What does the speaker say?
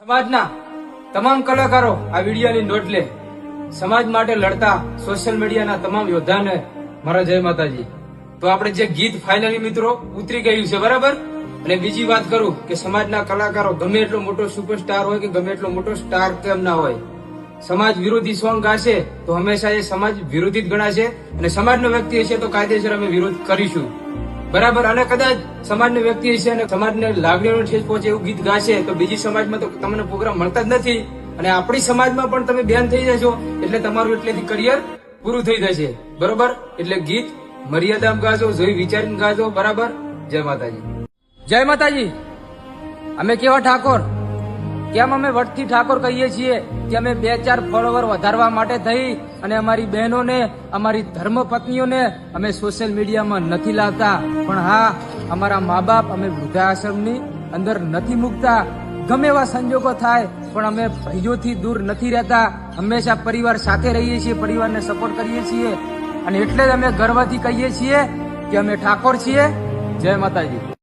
સમાજના તમામ કલાકારો આ વિડીયોની નોટ લે. સમાજ માટે લડતા સોશિયલ મીડિયાના તમામ યોદ્ધાને મારા જય માતાજી. તો આપણે જે ગીત ફાઇનલી મિત્રો ઉતરી ગયું છે, બરાબર. અને બીજી વાત કરું કે સમાજના કલાકારો ગમે એટલો મોટો સુપરસ્ટાર હોય કે ગમે એટલો મોટો સ્ટાર કેમ ના હોય, સમાજ વિરોધી સોંગ ગાશે તો હંમેશા એ સમાજ વિરોધી જ ગણાશે. અને સમાજનો વ્યક્તિ હશે તો કાયદેસર અમે વિરોધ કરીશું, બરાબર. અને કદાચ સમાજનો વ્યક્તિ હશે અને સમાજને લાગણીઓનો ઠેસ પહોંચે એવું ગીત ગાશે તો બીજી સમાજમાં તો તમને પ્રોગ્રામ મળતા જ નથી. અને આપણી સમાજમાં પણ તમે બેન થઈ જશો એટલે તમારું એટલેથી કરિયર પૂરું થઈ જશે, બરોબર. એટલે ગીત મર્યાદામાં ગાજો, જોઈ વિચારીને ગાજો, બરાબર. જય માતાજી. જય માતાજી. અમે કેવા ઠાકોર, કેમ અમે વટથી ઠાકોર કહીએ છીએ કે અમે 2-4 ફોલોવર વધારવા માટે થઈ અને અમારી બહેનોને, અમારી ધર્મપત્નીઓને અમે સોશિયલ મીડિયામાં નથી લાવતા. પણ હા, અમારા મા બાપ અમે વૃદ્ધાશ્રમની અંદર નથી મૂકતા. ગમે એવા સંજોગો થાય પણ અમે ભાઈઓથી દૂર નથી રહેતા. હંમેશા પરિવાર સાથે રહીએ છીએ, પરિવારને સપોર્ટ કરીએ છીએ. અને એટલે જ અમે ગર્વથી કહીએ છીએ કે અમે ઠાકોર છીએ. જય માતાજી.